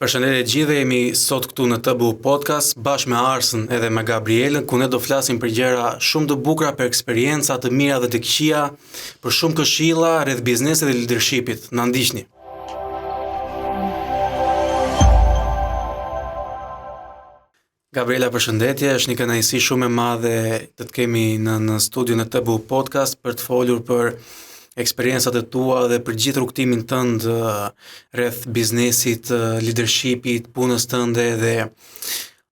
Përshëndetje gjithë, jemi sot këtu në TBU Podcast bashkë me Arsën edhe me Gabrielën, ku ne do flasim për gjëra shumë të bukura, për eksperienca të mira dhe të këqija, për shumë këshilla rreth biznesit dhe leadershipit. Na ndiqni. Gabriela, përshëndetje, është një kënaqësi shumë e madhe të të kemi në studion e TBU Podcast për të folur për eksperiencat e tua dhe për gjithë rrugtimin tënd rreth biznesit, leadershipit, punës tënde dhe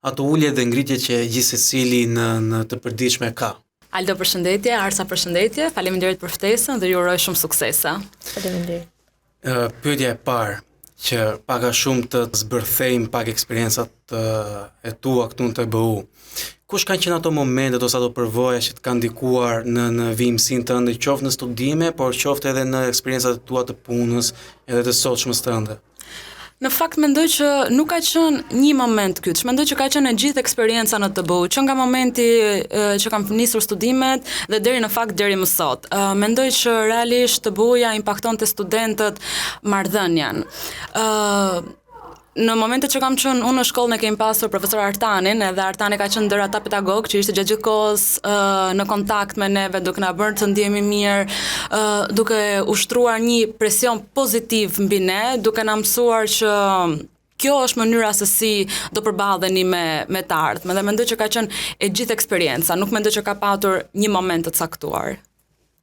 ato ulje dhe ngritje që gjithë secili në të përditshme ka. Aldo, përshëndetje, Arsa, përshëndetje, faleminderit për ftesën dhe ju uroj shumë suksesa. Faleminderit. Pyetja e parë që pak a shumë të zbërthejmë pak eksperiencat e tua këtu në TBU. Kush kanë qenë ato momente ose ato përvoja që të kanë ndikuar në vimësinë tënde, qoftë në studime, por qoftë edhe në eksperiencat e tua të punës edhe të sotshmës tënde? Në fakt mendoj që nuk ka qenë një moment kyç, mendoj që ka qenë e gjithë eksperjenca në TBU, që nga momenti që kam nisur studimet dhe deri më sot. Mendoj që realisht TBU-ja impaktonte studentët marrëdhënien. Në momentet që kam qenë unë në shkollë ne kemi pasur profesor Artanin, edhe Artani ka qenë ndër ata pedagog që ishte gjatë gjithë kohës në kontakt me neve, duke na bërë të ndjehemi mirë, duke ushtruar një presion pozitiv mbi ne, duke na mësuar që kjo është mënyra se si do përballeni me të ardhmen. Dhe mendoj që ka qenë e gjithë eksperienca, nuk mendoj që ka patur një moment të caktuar.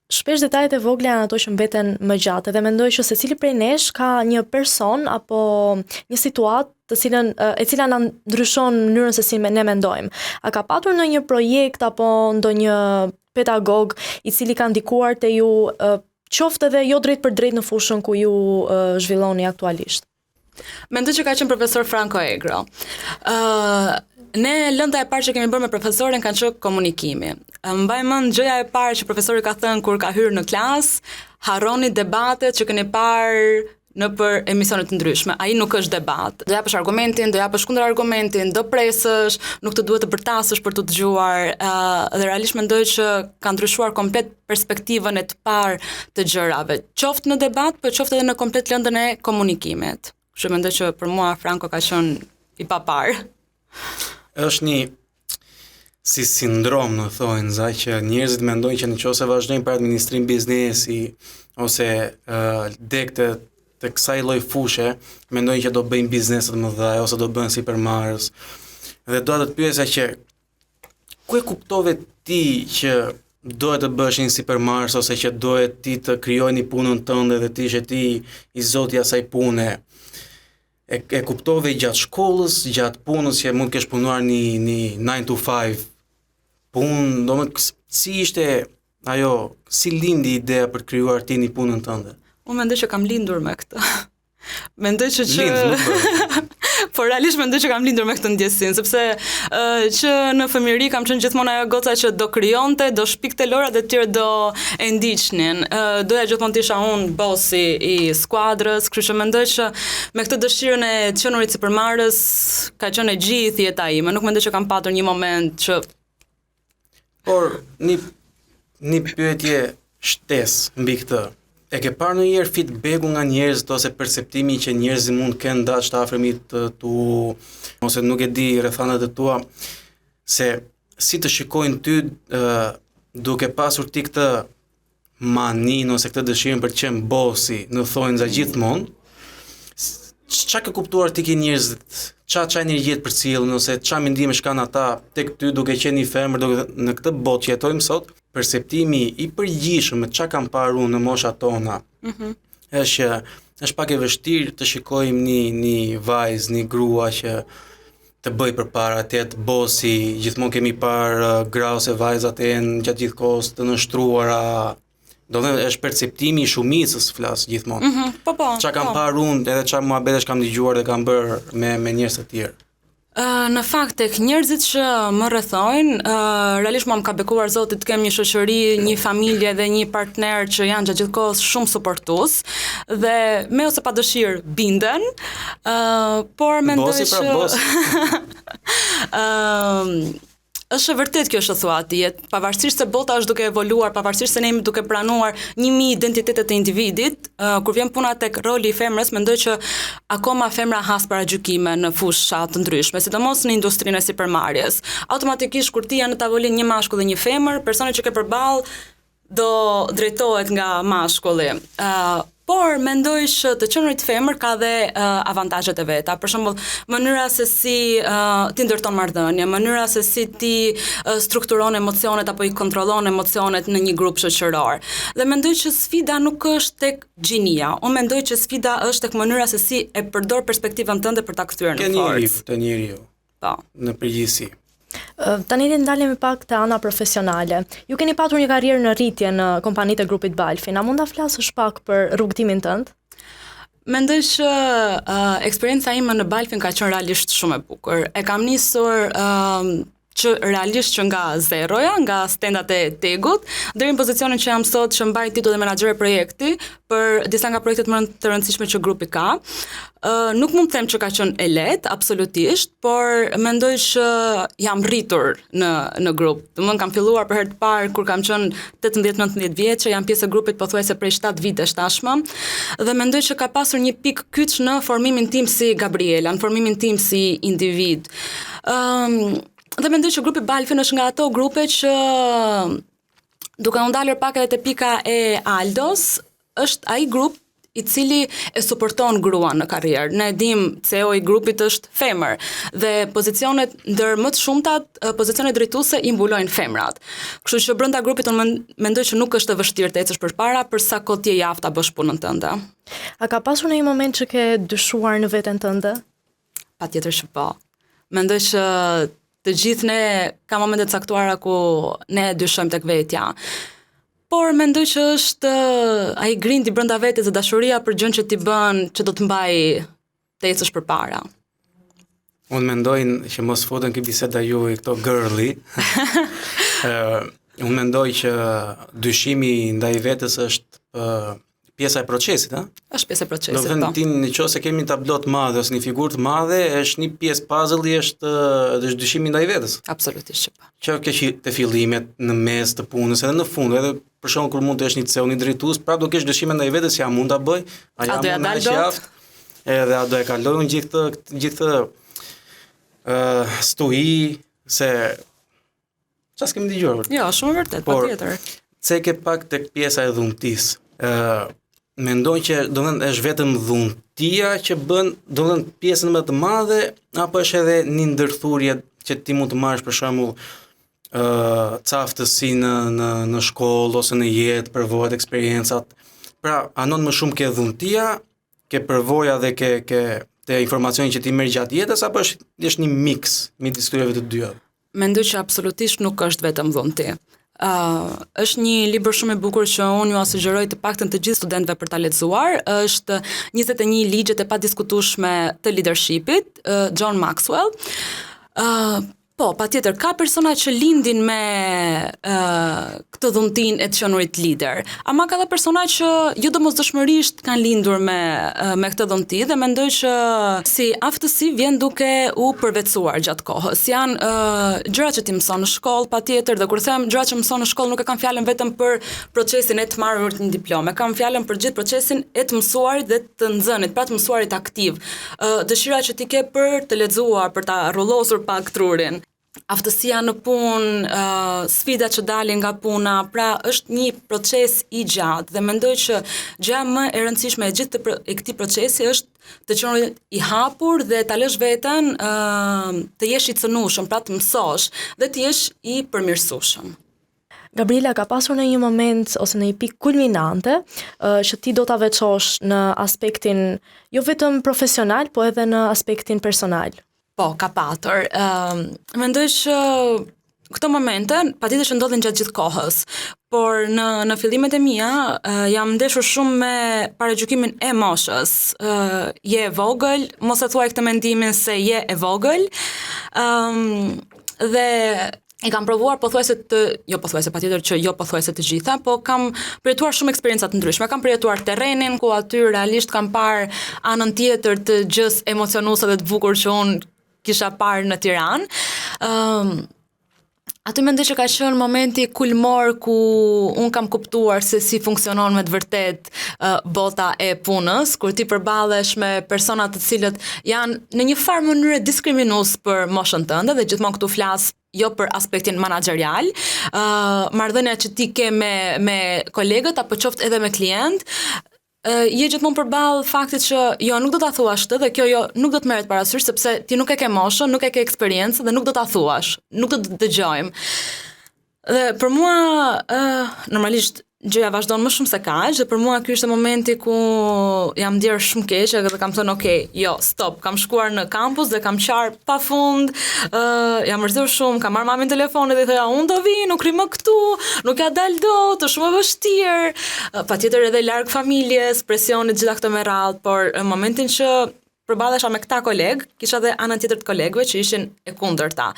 Shpesh detajet e vogla janë ato që mbeten më gjatë dhe mendoj që secili prej nesh ka një person apo një situatë e cila na ndryshon mënyrën se si ne mendojmë. A ka patur ndonjë projekt apo ndonjë pedagog i cili ka ndikuar te ju, qoftë edhe jo drejt për drejt në fushën ku ju zhvilloni aktualisht? Mendoj që ka qenë profesor Franco Egro. Ne lënda e parë që kemi bërë me profesorin kanë qenë komunikimi. Mbaj mend gjëja e parë që profesori ka thënë kur ka hyrë në klasë, harroni debatet që keni parë në për emisione të ndryshme. Ai nuk është debat. Do japësh argumentin, do japësh kundër argumentin, do presësh, nuk të duhet të bërtasësh për të dëgjuar. Dhe realisht mendoj që ka ndryshuar komplet perspektivën e të parë të gjërave, qoftë në debat, por qoftë edhe në komplet lëndën e komunikimit. Kështu mendoj që për mua Franco ka qenë i papar. Është një si sindrom, në thojnë, që njerëzit mendojnë që nëse vazhdojnë për administrim biznesi ose dekte të kësaj lloj fushë, mendojnë që do bëjnë biznese të mëdha ose do bëhen supermarkets. Dhe doja të pyesja që ku e kuptove ti që dohet të bësh një supermarket ose që dohet ti të krijojnë punën tënde dhe ti ishe ti i zoti i asaj pune? E kuptove gjatë shkollës, gjatë punës që mund të kesh punuar një 9 to 5 punë, domethënë si ishte ajo, si lindi ideja për të krijuar ti një punën tënde? Unë mendoj që kam lindur me këtë. Mendoj që por realisht mendoj që kam lindur me këtë ndjesinë, sepse që në fëmijëri kam qenë gjithmonë ajo goca që do krijonte, do shpikte lora dhe të tjerë do e ndiqnin. Doja gjithmonë të isha unë bossi i skuadrës, kështu që mendoj që me këtë dëshirën e të qenurit sipërmarrës ka qenë e gjithë jeta ime. Nuk mendoj që kam patur një moment që por një pyetje shtesë mbi këtë. E ke parë ndonjëherë feedbacku nga njerëzit ose perceptimi që njerëzit mund të kenë dash të afërmit tu ose nuk e di rrethanat e tua se si të shikojnë ty duke pasur ti këtë maninë ose këtë dëshirën për të qenë bossi, në thonjë za gjithmonë? Çka ke kuptuar ti ke njerëzit? Ç'a energji për cilën ose ç'a mendimesh kanë ata tek ty duke qenë një femër në këtë botë që jetojmë sot? Perceptimi i përgjithshëm me çka kam parë unë në moshat tona. Është pak e vështirë të shikojmë një vajzë, një grua që të bëj përpara të jetë bosi, gjithmonë kemi parë gra ose vajzat e gjatë gjithë kohës të nështruara. Do të thënë është perceptimi i shumicës flas gjithmonë. Po. Çka kam parë unë edhe çka muhabetesh kam dëgjuar dhe kam bërë me njerëz të tjerë. Në fakt tek njerëzit që më rrethojnë, realisht më ka bekuar Zoti të kem një shoqëri, një familje dhe një partner që janë gjatë gjithë kohës shumë suportues dhe me ose pa dëshirë binden, por mendoj që është e vërtet kjo që thua ti, pavarësisht se bota është duke evoluar, pavarësisht se ne jemi duke pranuar 1000 identitetet e individit, kur vjen puna tek roli i femrës, mendoj që akoma femra has paragjykime në fusha të ndryshme, sidomos në industrinë e sipërmarrjes. Automatikisht kur ti janë në tavolinë një mashkull dhe një femër, personi që ke përballë do drejtohet nga mashkulli. Por mendoj që të qenurit femër ka dhe avantazhet e veta. Për shembull, mënyra se si ti ndërton marrëdhënie, mënyra se si ti strukturon emocionet apo i kontrollon emocionet në një grup shoqëror. Dhe mendoj që sfida nuk është tek gjinia. Unë mendoj që sfida është tek mënyra se si e përdor perspektivën tënde për ta kthyer në forcë. Të njeriu. Po. Në përgjithësi. Tani le ndalemi pak te ana profesionale. Ju keni patur një karrierë në rritje në kompanitë e grupit Balfin. A mund ta flasësh pak për rrugtimin tënd? Mendoj që eksperienca ime në Balfin ka qenë realisht shumë e bukur. E kam nisur që realisht që nga zeroja, nga stendat e tegut, deri në pozicionin që jam sot që mbaj titull menaxher projekti për disa nga projektet më të rëndësishme që grupi ka. Nuk mund të them që ka qenë e lehtë, absolutisht, por mendoj që jam rritur në grup. Domethënë kam filluar për herë të parë kur kam qenë 18-19 vjeçë, jam pjesë e grupit pothuajse prej 7 vitesh tashmë, dhe mendoj që ka pasur një pikë kyç në formimin tim si Gabriela, në formimin tim si individ. Dhe mendoj që grupi Balfin është nga ato grupe që, duke u ndalur pak edhe te pika e Aldos, është ai grup i cili e suporton gruan në karrierë. Ne dim CEO i grupit është femër dhe pozicionet ndër më të shumtat, pozicionet drejtuese i mbulojnë femrat. Kështu që brenda grupit unë mendoj që nuk është e vështirë të ecësh përpara për sa kohë ti je i aftë ta bësh punën tënde. A ka pasur në një moment që ke dyshuar në veten tënde? Patjetër që po. Mendoj që të gjithë ne ka momente të caktuara ku ne dyshojmë tek vetja. Por mendoj që është ai grindi brenda vetes dhe dashuria për gjën që ti bën që do të mbaj të ecësh përpara. Unë mendoj që mos futen këtë biseda juaj këto girly. Unë mendoj që dyshimi ndaj vetes është pjesa e procesit, ha? Është pjesë e procesit. Do të thënë ti nëse kemi një tablo të madhe ose një figurë të madhe, është një pjesë puzzle-i është dyshimi ndaj vetes. Absolutisht që po. Që ke të fillimet, në mes të punës, edhe në fund, edhe për shembull kur mund të jesh një CEO, një drejtues, prapë do kesh dyshime ndaj vetes, ja mund ta bëj, a ja mund të qaftë. Edhe a do e kaloj unë gjithë stoi se çfarë kemi dëgjuar. Jo, shumë vërtet, patjetër. Ceke pak tek pjesa e dhuntisë. Mendoj që domethënë është vetëm dhuntia që bën domethënë pjesën më të madhe, apo është edhe një ndërthurje që ti mund të marrësh për shembull ca aftësi në shkollë ose në jetë, përvojat, eksperiencat. Pra, anon më shumë ke dhuntia, ke përvoja dhe ke informacioni që ti merr gjatë jetës, apo është një mix midis këtyre të dyja? Mendoj që absolutisht nuk është vetëm dhunti. Është një libër shumë i bukur që unë ju sugjeroj të paktën të gjithë studentëve për ta lexuar, është 21 ligjet e padiskutueshme të leadershipit, John Maxwell. Po, patjetër, ka persona që lindin me këtë dhuntin e të qenurit lider. Ama ka dhe persona që jo domosdoshmërisht kanë lindur me këtë dhunti dhe mendoj që si aftësi vjen duke u përvetësuar gjatë kohës. Janë gjërat që ti mëson në shkollë, patjetër, dhe kur them gjërat që mëson në shkollë nuk e kam fjalën vetëm për procesin e të marrë një diplomë, kam fjalën për gjithë procesin e të mësuarit dhe të nxënit, pra të mësuarit aktiv. Dëshira që ti ke për të lexuar, për ta rrullosur pak trurin. Aftësia në punë, sfidat që dalin nga puna, pra është një proces i gjatë dhe mendoj që gjëja më e rëndësishme e gjithë e këtij procesi është të qenë i hapur dhe ta lësh veten të jesh i cënueshëm, pra të mësosh dhe të jesh i përmirësueshëm. Gabriela, ka pasur në një moment ose në një pikë kulminante që ti do ta veçosh në aspektin jo vetëm profesional, po edhe në aspektin personal? Po, ka patur. Mendoj që këto momente patjetër që ndodhin gjatë gjithë kohës, por në fillimet e mia jam ndeshur shumë me paragjykimin e moshës. Je e vogël, mos e thuaj këtë mendimin se je e vogël. Dhe e kam provuar patjetër që jo pothuajse të gjitha, po kam përjetuar shumë eksperienca të ndryshme. Kam përjetuar terrenin ku aty realisht kam parë anën tjetër të gjës emocionuese dhe të bukur që unë kisha parë në Tiranë. Aty mendoj që ka qenë momenti kulmor ku un kam kuptuar se si funksionon me të vërtet bota e punës, kur ti përballesh me persona të cilët janë në një farë mënyrë diskriminues për moshën tënde, dhe gjithmonë këtu flas jo për aspektin managerial, marrëdhënia që ti ke me kolegët apo qoftë edhe me klient, je gjithmonë përballë faktit që jo nuk do ta thuash këtë dhe kjo jo nuk do të merret parasysh sepse ti nuk e ke moshën, nuk e ke eksperiencë dhe nuk do ta thuash, nuk do të dëgjojmë. Dhe për mua normalisht gjëja vazhdon më shumë se kaq, dhe për mua ky ishte momenti ku jam ndier shumë keq dhe kam thënë okay, jo, stop, kam shkuar në kampus dhe kam qarë pafund, jam mërzitur shumë, kam marrë mamin telefonin dhe i thoja unë do vi, nuk rri më këtu, nuk ja dal dot, është shumë e vështirë. Patjetër edhe larg familjes, presionit gjitha këto me radhë, por në momentin që përballesha me këta kolegë, kisha edhe anën tjetër të kolegëve që ishin e kundërta.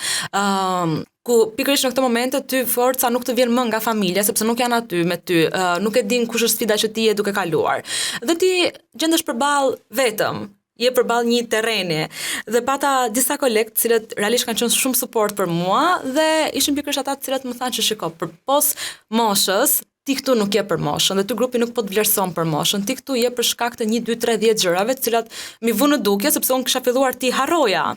Ku pikërisht në këtë moment ty forca nuk të vjen më nga familja, sepse nuk janë aty me ty, nuk e din kush është sfida që ti je duke kaluar. Dhe ti gjendesh përballë vetëm, je përballë një terreni. Dhe pata disa kolegë të cilët realisht kanë qenë shumë suport për mua dhe ishin pikërisht ata të cilët më thanë që shiko, përpos moshës, ti këtu nuk je për moshën, dhe ty grupi nuk po të vlerëson për moshën, ti këtu je për shkak të 1, 2, 3, 10 gjërave të cilat mi vënë në dukje, sepse unë kisha filluar ti harroja.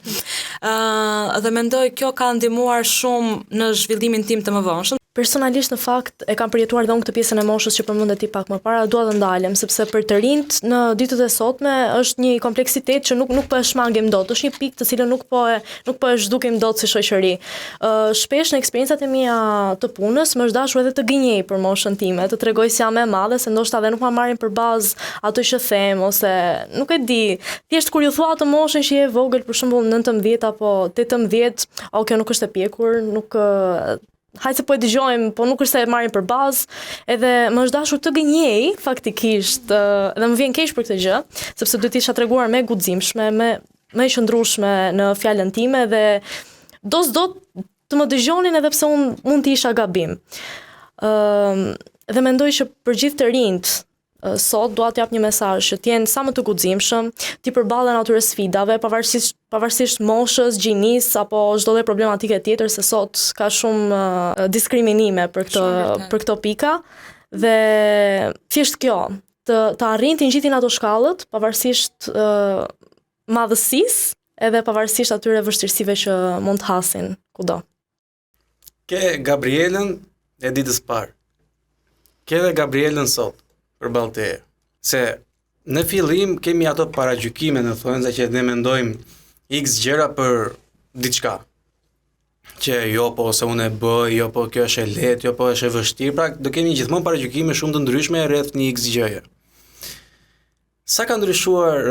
Dhe mendoj kjo ka ndihmuar shumë në zhvillimin tim të mëvonshëm. Personalisht në fakt e kam përjetuar dhe unë këtë pjesën e moshës që përmendet ti pak më para, dua të ndalem sepse për të rinjt në ditët e sotme është një kompleksitet që nuk po e shmangim dot, është një pikë të cilën nuk po e zhdukim dot si shoqëri. Shpesh në eksperiencat e mia të punës më është dashur edhe të gënjej për moshën time, të tregoj si jam e madhe, se ndoshta edhe nuk ma marrin për bazë ato që them ose nuk e di. Thjesht kur ju thua atë moshën që je e vogël, për shembull 19 apo 18, kjo nuk është e pjekur, nuk hajde se po e dëgjojmë, po nuk është se e marrin për bazë, edhe më është dashur të gënjej faktikisht, dhe më vjen keq për këtë gjë, sepse duhet isha treguar me guximshme, me e qëndrueshme në fjalën time dhe do të më dëgjonin edhe pse unë mund të isha gabim. Dhe mendoj që për gjithë të rinjt sot dua të jap një mesazh që të jenë sa më të guximshëm, të përballen atyre sfidave, pavarësisht moshës, gjinis apo çdo lloj problematike tjetër, se sot ka shumë diskriminime për këto pika dhe thjesht kjo, të arrin të ngjitin ato shkallët, pavarësisht madhësisë edhe pavarësisht atyre vështirësive që mund të hasin kudo. Ke Gabrielën e ditës parë. Ke dhe Gabrielën sot përballë teje. Se në fillim kemi ato paragjykime në thonjza që ne mendojmë X gjëra për diçka. Që jo po se unë e bëj, jo po kjo është e lehtë, jo po është e vështirë, pra do kemi gjithmonë paragjykime shumë të ndryshme rreth një X gjëje. Sa ka ndryshuar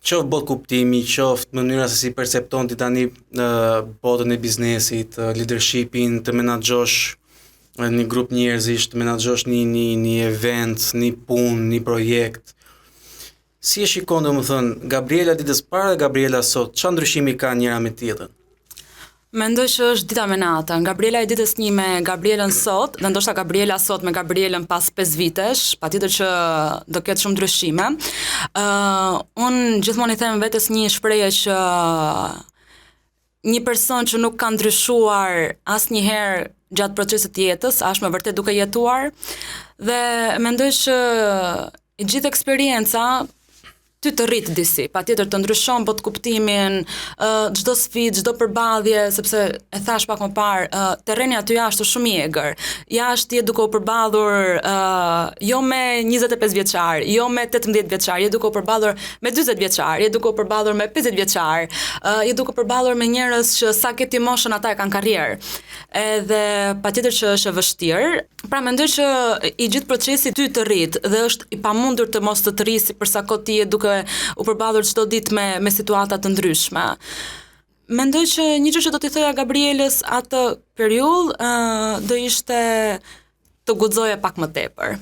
qoftë botë kuptimi, qoftë mënyra se si percepton ti tani botën e biznesit, leadershipin, të menaxhosh një grup njerëzish, të menaxhosh një event, një punë, një projekt. Si e shikon domethënë Gabriela ditës parë dhe Gabriela sot, çfarë ndryshimi ka njëra me tjetrën? Mendoj që është dita me natën. Gabriela e ditës një me Gabrielën sot, dhe ndoshta Gabriela sot me Gabrielën pas 5 vitesh, patjetër që do ketë shumë ndryshime. Unë gjithmonë i them vetes një shprehje që një person që nuk ka ndryshuar asnjëherë gjatë procesit të jetës, është me vërtet duke jetuar, dhe mendoj që gjithë eksperienca ty të rrit disi, patjetër të ndryshon botë kuptimin, çdo sfidë, çdo përballje, sepse e thash pak më parë, terreni aty jashtë është shumë i egër. Jashtë je duke u përballur jo me 25 vjeçar, jo me 18 vjeçar, je duke u përballur me 40 vjeçar, je duke u përballur me 50 vjeçar, je duke u përballur me njerëz që sa ke ti moshën ata e kanë karrierë. Edhe patjetër që është e vështirë. Pra mendoj që i gjithë procesi ty të rrit dhe është i pamundur të mos të rrisi për sa kohë ti je duke u përballur çdo ditë me situata të ndryshme. Mendoj që një gjë që do t'i thoja Gabrielës atë periudhë do ishte të guxoje pak më tepër.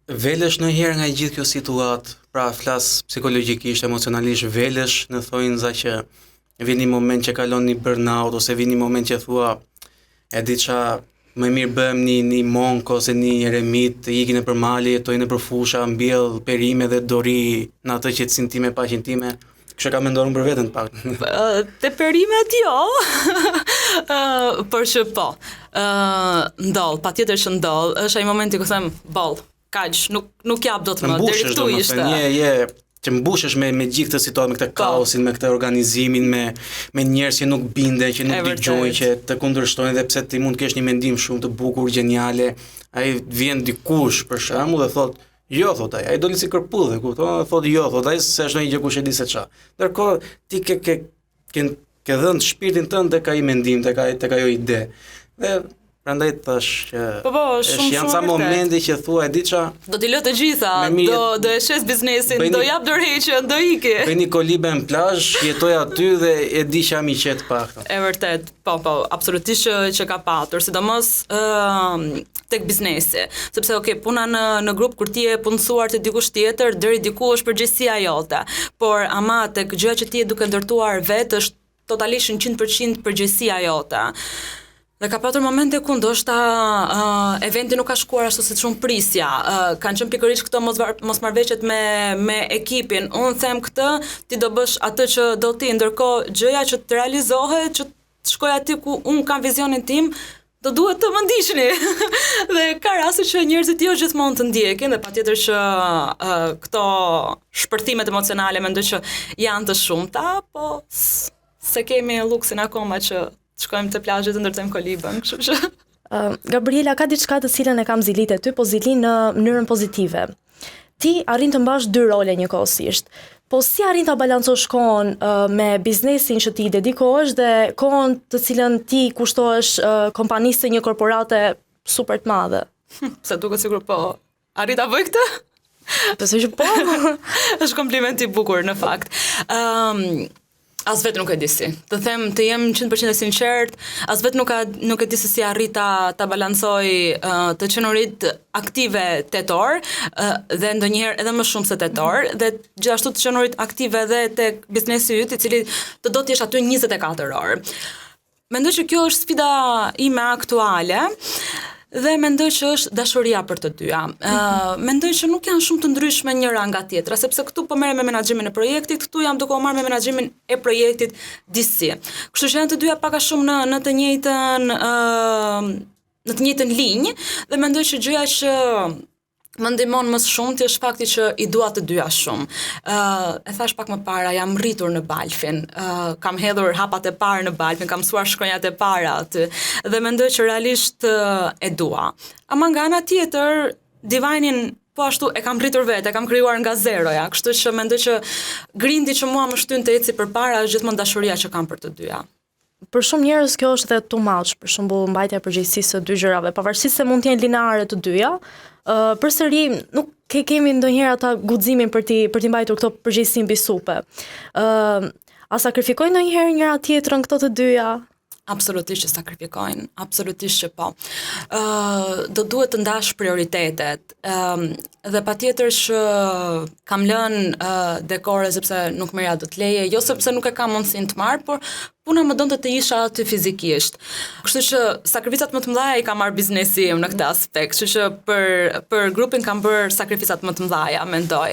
Velesh ndonjëherë nga gjithë kjo situatë, pra flas psikologjikisht, emocionalisht, velesh në thonjza që vjen një moment që kalon një burnout ose vjen një moment që thua e di ça më mirë bëhem një monk ose një eremit, ikin nëpër mali, jetoj nëpër fusha, mbjell perime dhe dori në atë qetësinë time, paqen time. Kështu ka menduar për veten pak. Te perimet jo. Por që po, ndodh, patjetër që ndodh, është ai momenti ku them, boll, kaq, nuk jap dot më, deri këtu ishte. Që mbushesh me gjithë këtë situatë, me këtë kaosin, me këtë organizimin, me njerëz që nuk binden, që nuk dëgjojnë, që të kundërshtojnë, dhe pse ti mund të kesh një mendim shumë të bukur, geniale, ai vjen dikush për shembull dhe thot, jo, thot ai doli si kërpudhe, kupton? Thot jo, thot ai se është ndonjë gjë kush e di se ç'a. Ndërkohë ti ke dhënë shpirtin tënd tek ai mendim, tek ajo ide. Dhe prandaj thash që janë ca momente që thua e di ç'a, do t'i lë të gjitha, do e shes biznesin, do jap dorëheqjen, do iki. Bëj një kolibe në plazh, jetoj aty dhe e di që jam i qetë paktën. E vërtet, po, absolutisht që ka patur, sidomos tek biznesi, sepse puna në grup kur ti je punësuar te dikush tjetër, deri diku është përgjegjësia jote, por ama tek gjëja që ti je duke ndërtuar vetë është totalisht 100% përgjegjësia jote. Dhe ka patur momente ku ndoshta eventi nuk ka shkuar ashtu siç unë prisja. Kanë qenë pikërisht këto mosmarrëveshjet me ekipin. Unë them këtë, ti do bësh atë që do ti, ndërkohë gjëja që të realizohet, që të shkoj aty ku unë kam vizionin tim, do duhet të më ndiqni. Dhe ka raste që njerëzit jo gjithmonë të ndjekin, dhe patjetër që këto shpërthimet emocionale mendoj që janë të shumta, po se kemi luksin akoma që shkojmë te plazhet të ndërtojmë kolibën, kështu që. Gabriela, ka diçka të cilën e kam zilit e ty, po zili në mënyrën pozitive. Ti arrin të mbash dy role njëkohësisht. Po si arrin ta balancosh kohën me biznesin që ti dedikohesh dhe kohën të cilën ti kushtohesh kompanisë së një korporate super të madhe? Se duket sikur po arrit ta bëj këtë? Besoj që po. Është kompliment i bukur në fakt. As vetë nuk e di si. Të them, të jem 100% sinqert, as vetë nuk e di se si arrita ta balancoj të qenurit aktive tetor dhe ndonjëherë edhe më shumë se tetor, dhe gjithashtu të qenurit aktive edhe tek biznesi yt, i cili të do të jesh aty 24 orë. Mendoj që kjo është sfida ime aktuale. Dhe mendoj që është dashuria për të dyja. Mendoj që nuk janë shumë të ndryshme njëra nga tjetra, sepse këtu po merrem me menaxhimin e projektit, këtu jam duke u marrë me menaxhimin e projektit DC. Kështu që janë të dyja pak a shumë në të njëjtën linjë, dhe mendoj që gjëja që më ndihmon më shumë është fakti që i dua të dyja shumë. E thash pak më para, jam rritur në Balfin, kam hedhur hapat e parë në Balfin, kam mësuar shkronjat e para aty, dhe mendoj që realisht e dua. Ama nga ana tjetër, Divine-in po ashtu e kam rritur vetë, e kam krijuar nga zeroja, kështu që mendoj që grindi që mua më shtyn të eci përpara është gjithmonë dashuria që kam për të dyja. Për shumë njerëz kjo është edhe too much, për shembull mbajtja e përgjegjësisë së dy gjërave, pavarësisht se mund të jenë lineare të dyja. Përsëri nuk kemi ndonjëherë ata guximin për ti mbajtur këto përgjegjësi mbi supe. A sakrifikojnë ndonjëherë njëra tjetrën këto të dyja? Absolutisht që sakrifikojnë, absolutisht që po. Do duhet të ndash prioritetet, dhe patjetër që kam lënë dekore sepse nuk merja do të leje, jo sepse nuk e kam mundësinë të marr, por puna më donte të isha aty fizikisht. Kështu që sakrificat më të mëdha i kam marr biznesi im në këtë aspekt, kështu që për grupin kam bërë sakrificat më të mëdha, mendoj.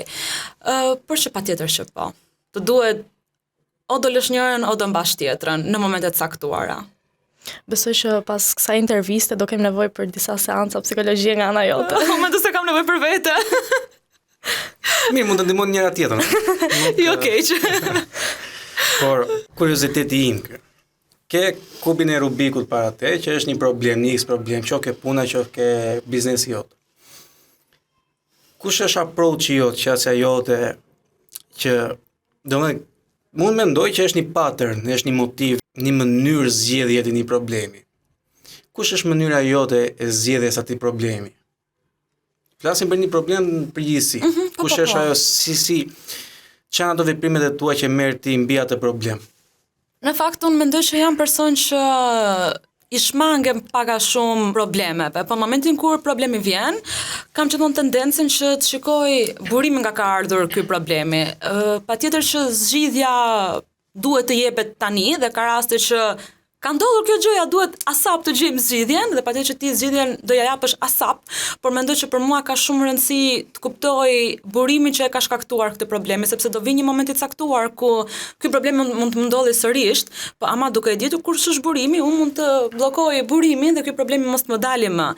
Por që patjetër që po. Të duhet o do lësh njërën, o do mbash tjetrën, në momentet caktuara. Besoj që pas kësaj interviste do kem nevojë për disa seanca psikologjie nga ana jote. Mendoj se kam nevojë për vete. Mirë, mund të ndihmon njëra tjetrën. Jo keq. Por kurioziteti im ke kubin e Rubikut para te, që është një problem, një X problem, që ke puna, që ke biznesi jot. Kush është approach-i jot, qasja jote, që domethënë mund mendoj që është një pattern, është një motiv, një mënyrë zgjedhje të një problemi. Kush është mënyra jote e zgjedhjes atij problemi? Flasim për një problem në përgjithësi. Kush është ajo si çan ato veprimet e tua që merr ti mbi atë problem? Në fakt unë mendoj që jam person që i shmangem paka shumë problemeve, po në momentin kur problemi vjen, kam gjithmonë tendencën që të shikoj burimin nga ka ardhur ky problemi. Patjetër që zgjidhja duhet të jepet tani, dhe ka raste që Ka ndodhur kjo gjëja, duhet asap të gjejmë zgjidhjen dhe patjetër që ti zgjidhjen do ja japësh asap, por mendoj që për mua ka shumë rëndësi të kuptoj burimin që e ka shkaktuar këtë problemi, sepse do vi një moment i caktuar ku ky problem mund të më ndodhi sërish, po ama duke e ditur kur është burimi, unë mund të bllokoj burimin dhe ky problemi mos të më dalë më.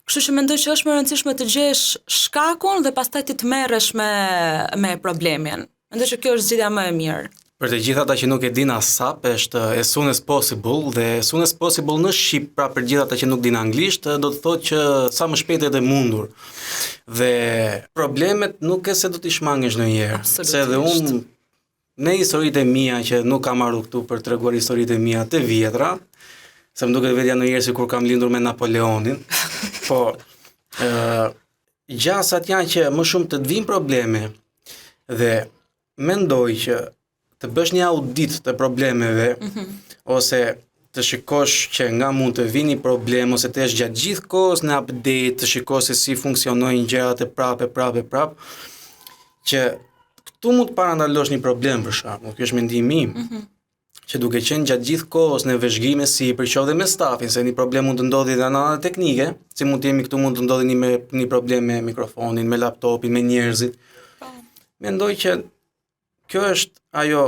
Kështu që mendoj që është më rëndësishme të gjesh shkakun dhe pastaj ti të merresh me problemin. Mendoj që kjo është zgjidhja më e mirë. Për të gjithë ata që nuk e din ASAP, është as soon as possible, dhe as soon as possible në shqip, pra për gjithë ata që nuk din anglisht, do të thotë që sa më shpejt e mundur. Dhe problemet nuk e se do t'i shmangesh ndonjëherë, se edhe unë në historitë e mia që nuk kam ardhur këtu për treguar historitë e mia të vjetra, se më duket vetja ndonjëherë sikur kam lindur me Napoleonin, po gjasat janë që më shumë të të vinë probleme dhe mendoj që të bësh një audit të problemeve, ose të shikosh që nga mund të vini problem, ose të jesh gjatë gjithë kohës në update, të shikosh se si funksionojnë gjërat e prapë, që këtu mund të parandalosh një problem për shkakun. Ky është mendimi im. Që duke qenë gjatë gjithë kohës në vëzhgime sipër, qoftë me stafin, se një problem mund të ndodhi edhe në anën teknike, si mund të jemi këtu mund të ndodhi një problem me mikrofonin, me laptopin, me njerëzit. Mendoj që kjo është ajo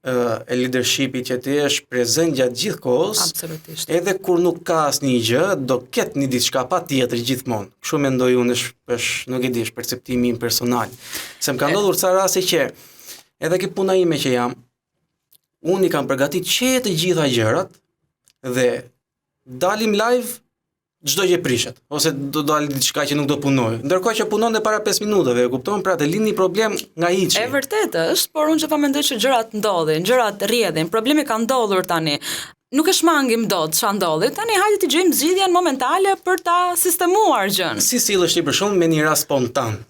e leadershipit, që ti jesh prezent gjatë gjithë kohës. Absolutisht. Edhe kur nuk ka asnjë gjë, do ketë një diçka patjetër gjithmonë. Kështu mendoj unë, është nuk e di, është perceptimi im personal. Se më ka ndodhur ca raste që edhe ke puna ime që jam, unë i kam përgatit të gjitha gjërat dhe dalim live, çdo gjë prishet, ose do dalë diçka që nuk do punoj. Ndërkohë që punon dhe para 5 minutave, e kupton, pra të lind një problem nga hiçi. E vërtet është, por unë që pa mendoj që gjërat ndodhin, gjërat rrjedhin, problemi ka ndodhur tani. Nuk e shmangim dot ç'a ndodhi. Tani hajde të gjejmë zgjidhjen momentale për ta sistemuar gjën. Si sillesh ti për shkak me një rast spontan.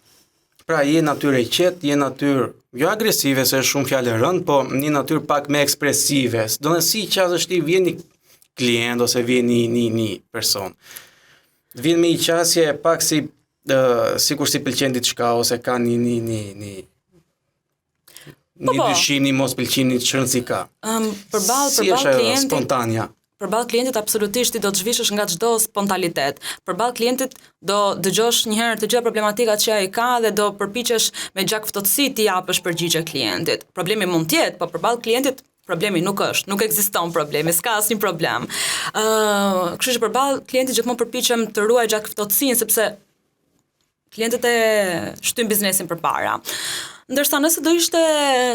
Pra je natyrë e qetë, je natyrë jo agresive, se është shumë fjalë rënd, po një natyrë pak më ekspresive. Do të si qasësh ti, vjen një klient ose vjen një person. Vjen me një qasje pak sikur si pëlqen diçka, ose ka një dyshim, një mos pëlqim, një çrën si ka. Përballë klientit spontania. Përballë klientit absolutisht ti do të zhvishesh nga çdo spontanitet. Përballë klientit do dëgjosh një herë të gjitha problematikat që ai ka dhe do përpiqesh me gjakftotësi ti japësh përgjigje klientit. Problemi mund të jetë, po përballë klientit problemi nuk ekziston problemi, s'ka asnjë problem. Kështu që përballë klientit gjithmonë përpiqem të ruaj gjakftotësinë, sepse klientët e shtyn biznesin përpara. Ndërsa nëse do ishte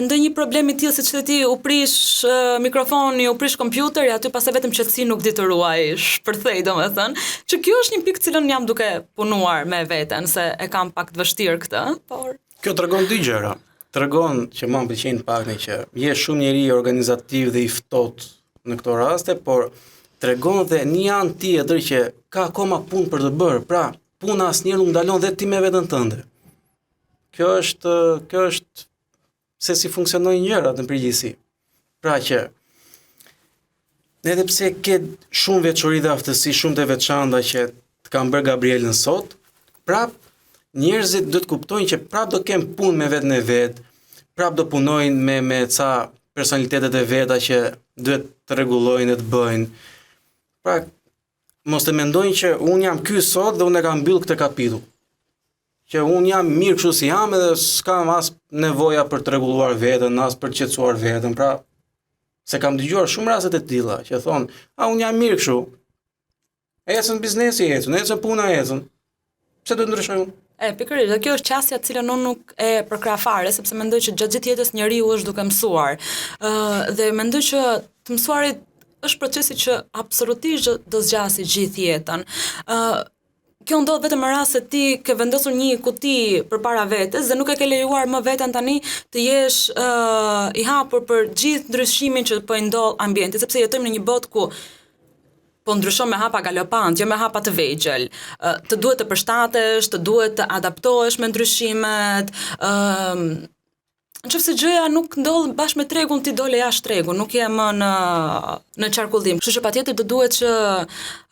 ndonjë problem i tillë siç the ti, u prish mikrofoni, u prish kompjuteri, aty pastaj vetëm qetësi nuk di të ruaj, shpërthej domethënë, që kjo është një pikë cilën jam duke punuar me veten, se e kam pak të vështirë këtë, por kjo tregon dy gjëra. Tregon që më pëlqen pak që je shumë njeri organizativ dhe i ftohtë në këto raste, por tregon dhe një anë tjetër që ka akoma punë për të bërë. Pra, puna asnjëherë nuk ndalon dhe ti me veten tënde. Kjo është se si funksionojnë gjërat në përgjithësi. Pra që edhe pse ke shumë veçori dhe aftësi shumë të veçanta që të kanë bërë Gabrielën sot, prap njerëzit do të kuptojnë që prap do kenë punë me vetën e vet, prap do punojnë me ca personalitetet e veta që duhet të rregullojnë dhe të bëjnë. Pra mos të mendojnë që unë jam ky sot dhe unë e kam mbyll këtë kapitull. Që unë jam mirë kështu si jam edhe s'kam as nevoja për të rregulluar veten, as për të qetësuar veten. Pra, se kam dëgjuar shumë raste të tilla që thonë, unë jam mirë kështu. Ecën biznesi, ecën puna, ecën. Pse do të ndryshoj unë? Pikërisht, dhe kjo është qasja të cilën unë nuk e përkrah fare, sepse mendoj që gjatë gjithë jetës njeriu është duke mësuar. Dhe mendoj që të mësuarit është procesi që absolutisht do zgjasë gjithë jetën. Kjo ndodh vetëm në rast se ti ke vendosur një kuti përpara vetes dhe nuk e ke lejuar më veten tani të jesh i hapur për gjithë ndryshimin që po i ndodh ambientit, sepse jetojmë në një botë ku po ndryshon me hapa galopant, jo me hapa të vegjël. Të duhet të përshtatesh, të duhet të adaptohesh me ndryshimet. Nëse gjëja nuk ndodh bashkë me tregun, ti dole jashtë tregut, nuk je më në qarkullim. Kështu që patjetër do duhet që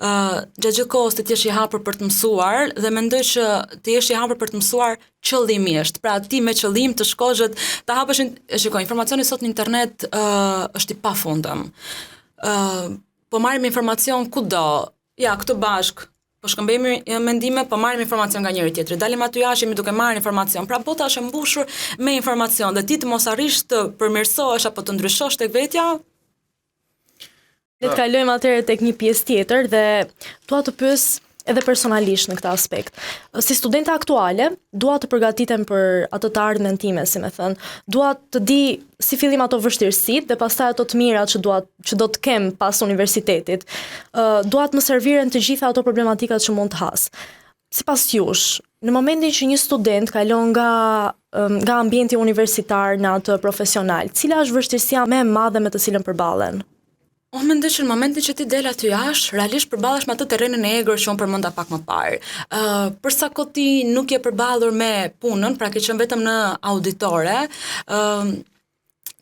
gjatë gjithë kohës të jesh i hapur për të mësuar dhe mendoj që të jesh i hapur për të mësuar qëllimisht. Pra ti me qëllim të shkosh të hapësh, shikoj, informacioni sot në internet është i pafundëm. po marrim informacion kudo. Ja, këtu bashk, po shkëmbejmë mendime, po marrim informacion nga njëri tjetri. Dalim aty jashtë jemi duke marrë informacion. Pra bota është e mbushur me informacion dhe ti të mos arrish të përmirësohesh apo të ndryshosh tek vetja. Le të kalojmë atëherë tek një pjesë tjetër dhe dua të pyes edhe personalisht në këtë aspekt. Si studente aktuale, dua të përgatitem për ato të ardhmen time, si më thënë. Dua të di si fillim ato vështirësitë dhe pastaj ato të mirat që do të kem pas universitetit. Dua të më serviren të gjitha ato problematikat që mund të has. Sipas jush, në momentin që një student kalon nga ambienti universitar në atë profesional, cila është vështirësia më e madhe me të cilën përballen? Unë mendoj që në momentin që ti del aty jashtë, realisht përballesh me atë terrenin e egër që unë përmenda pak më parë. Përsa kohë ti nuk je përballur me punën, pra ke qenë vetëm në auditore,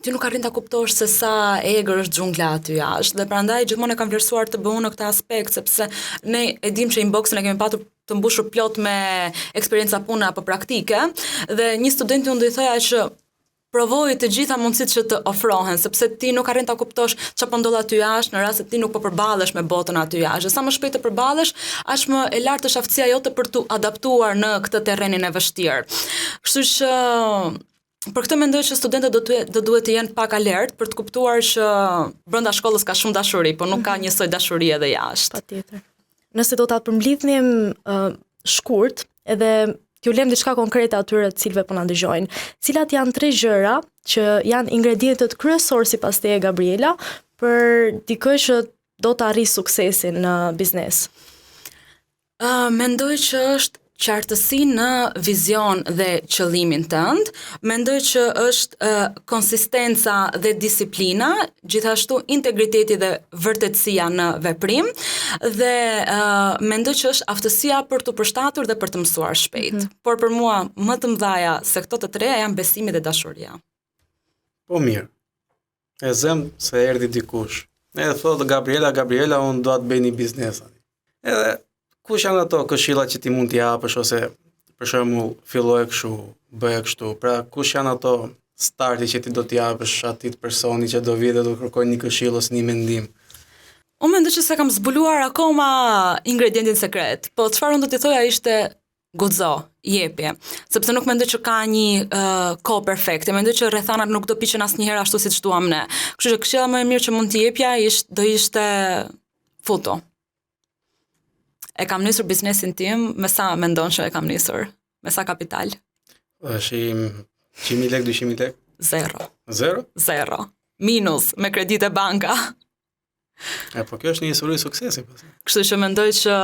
ti nuk arrin ta kuptosh se sa egër është xhungla aty jashtë dhe prandaj gjithmonë e kam vlerësuar të bëu në këtë aspekt sepse ne e dim që inboxin e kemi patur të mbushur plot me eksperjenca pune apo praktike dhe një studenti unë do i thoja që provoj të gjitha mundësitë që të ofrohen, sepse ti nuk arrin ta kuptosh çfarë po ndodh aty jashtë në rast se ti nuk po përballesh me botën aty jashtë. Sa më shpejt të përballesh, aq më e lartë është aftësia jote për të adaptuar në këtë terrenin e vështirë. Kështu që për këtë mendoj që studentët do duhet të jenë pak alert për të kuptuar që brenda shkollës ka shumë dashuri, por nuk ka njësoj dashuri edhe jashtë. Patjetër. Nëse do ta përmbledhnim shkurt, edhe t'ju lem diçka konkrete atyre të cilëve po na dëgjojnë. Cilat janë 3 gjëra që janë ingredientët kryesor sipas teje Gabriela për dikë që do të arrijë suksesin në biznes? Mendoj që është qartësi në vizion dhe qëllimin tënd, mendoj që është konsistenca dhe disiplina, gjithashtu integriteti dhe vërtetësia në veprim dhe mendoj që është aftësia për të përshtatur dhe për të mësuar shpejt. Por për mua më të mëdhaja se këto të treja janë besimi dhe dashuria. Po mirë. E zëm se erdhi dikush. Edhe thotë Gabriela, unë dua të bëj një biznes. Edhe kush janë ato këshilla që ti mund t'i japësh ose për shembull filloj kështu, bëj kështu. Pra kush janë ato starti që ti do t'i japësh atij personi që do vijë dhe do kërkojë një këshill ose një mendim? Unë mendoj që se kam zbuluar akoma ingredientin sekret, po çfarë unë do t'i thoja ishte guxo, jepje, sepse nuk mendoj që ka një kohë perfekte, mendoj që rrethanat nuk do piqen asnjëherë ashtu siç duam ne. Kështu që këshilla më e mirë që mund t'i jepja do ishte futu. E kam nisur biznesin tim, me sa mendon që e kam nisur? Me sa kapital? Është 100.000 lek, 200.000 lek? Zero. Zero? Zero. Minus, me kredite banka. Po kjo është një histori suksesi. Kështu që mendoj që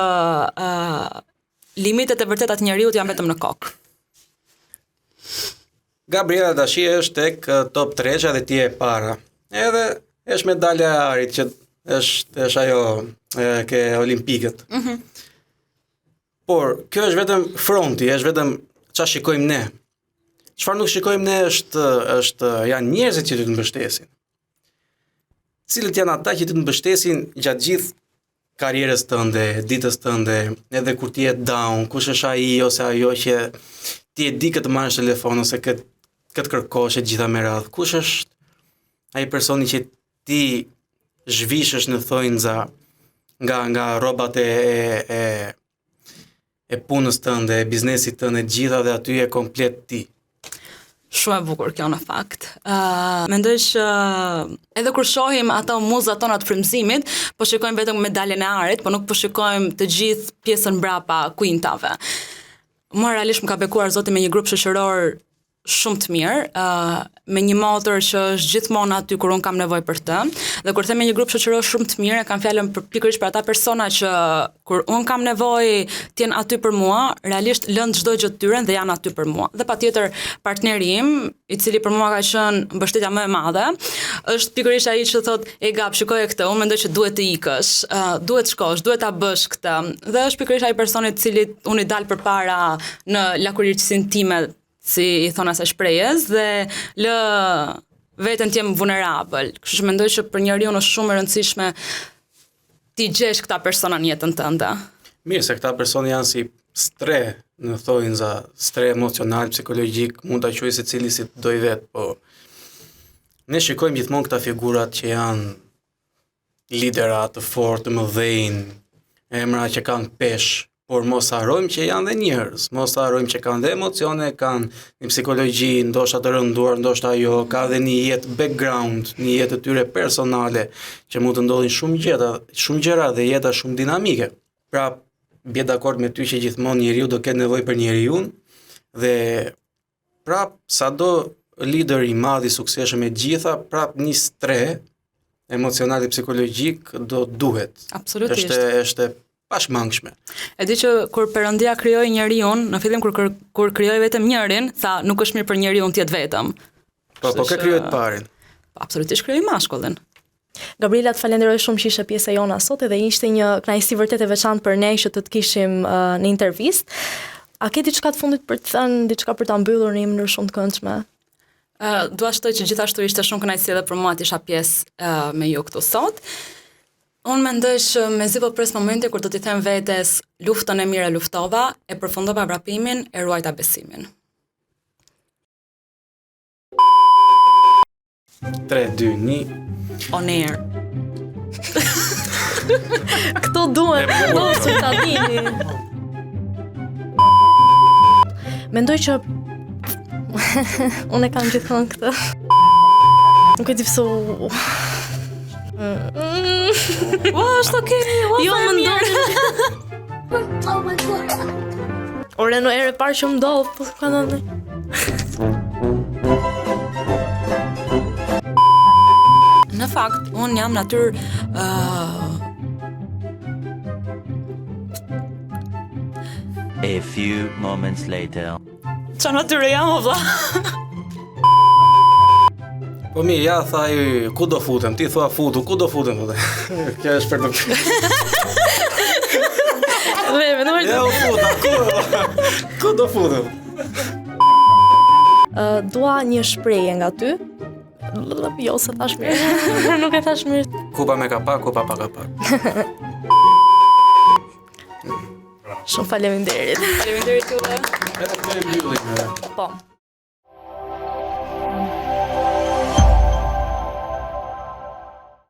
limitet e vërteta të njeriut janë vetëm në kokë. Gabriela tashi është tek top 3 dhe ti e para. Edhe është medalja e arit që është ajo ke olimpikët. Por kjo është vetëm fronti, është vetëm çfarë shikojmë ne. Çfarë nuk shikojmë ne është janë njerëzit që të mbështesin. Cilët janë ata që të mbështesin gjatë gjithë karrierës tënde, ditës tënde, edhe kur ti je down, kush është ai ose ajo që ti e di këtë marrësh telefon ose këtë kërkosh e gjitha me radhë. Kush është ai personi që ti zhvishesh në thonjza nga rrobat e punës tënde, e biznesit tënde, gjitha dhe aty e komplet ti. Shumë e bukur kjo në fakt. Mendoj që edhe kur shohim ato muzat tona të frymëzimit, po shikojmë vetëm medaljen e arit, po nuk po shikojmë të gjithë pjesën mbrapa kuintave. Mua realisht më ka bekuar Zoti me një grup shoqëror shumë të mirë, me një motor që është gjithmonë aty kur unë kam nevojë për të. Dhe kur them me një grup shoqëror shumë të mirë, kam fjalën pikërisht për ata persona që kur unë kam nevojë të jenë aty për mua, realisht lënë çdo gjë të tyre dhe janë aty për mua. Dhe patjetër partneri im, i cili për mua ka qenë mbështetja më e madhe, është pikërisht ai që thotë, "E Gab, shikoje këtë, unë mendoj që duhet të ikësh, duhet të shkosh, duhet ta bësh këtë." Dhe është pikërisht ai personi i cili unë i dal përpara në lakurishtsinë time, si i thon asaj shprehjes, dhe lë veten t'jem vulnerabël. Kështu që mendoj që për njeriu është shumë e rëndësishme ti gjesh këta persona në jetën tënde. Mirë, se këta persona janë si stre, në thonjza, stre emocional, psikologjik, mund ta quaj secili si doj vet, po ne shikojmë gjithmonë këta figurat që janë lidera të fortë, të mëdhenj, emra që kanë peshë, por mos harrojmë që janë dhe njerëz, mos harrojmë që kanë dhe emocione, kanë një psikologji, ndoshta të rënduar, ndoshta jo, ka dhe një jetë background, një jetë të tyre personale, që mund të ndodhin shumë gjëra dhe jeta shumë dinamike. Pra, bie dakord me ty që gjithmonë njeriu do ketë nevojë për njeriu dhe prap sado lider i madh i suksesshëm e gjitha, prap një stre emocional dhe psikologjik do duhet. Absolutisht. Është pashmangshme. E di që kur Perëndia krijoi njeriu, në fillim kur krijoi vetëm njërin, tha nuk është mirë për njeriu të jetë vetëm. Po ka krijoi të parin. Absolutisht krijoi mashkullin. Gabriela, të falenderoj shumë që ishe pjesë e jona sot edhe ishte një kënaqësi vërtet e veçantë për ne që të kishim në intervistë. A ke diçka të fundit për të thënë, diçka për ta mbyllur në një mënyrë shumë të këndshme? Dua shtoj që gjithashtu ishte shumë kënaqësi edhe për mua të isha pjesë me ju këtu sot. Unë mendoj që mezi po pres momenti kur do t'i them vetes luftën e mirë luftova, e përfundova vrapimin, e ruajta besimin. 3, 2, 1. On air. Këto duhen, këto që ta dini. Mendoj që unë e kam gjithmonë këtë. Nuk e di pse Është okay, jo më ndodh. Ore në erë e parë që më ndodh, po ka ndodhur. Në fakt, unë jam natyrë A few moments later. Qa natyre jam o vlla? Po mirë, ja thaj ku do futem, ti thua futu, ku do futem thotë. Kjo është për të. Ja u futa, ku do futem? Dua një shprehje nga ty. Jo, se thash mirë. Nuk e thash mirë. Kupa me kapak, kupa pa kapak. Shumë faleminderit. Faleminderit juve. Edhe këtë e mbyllim. Po.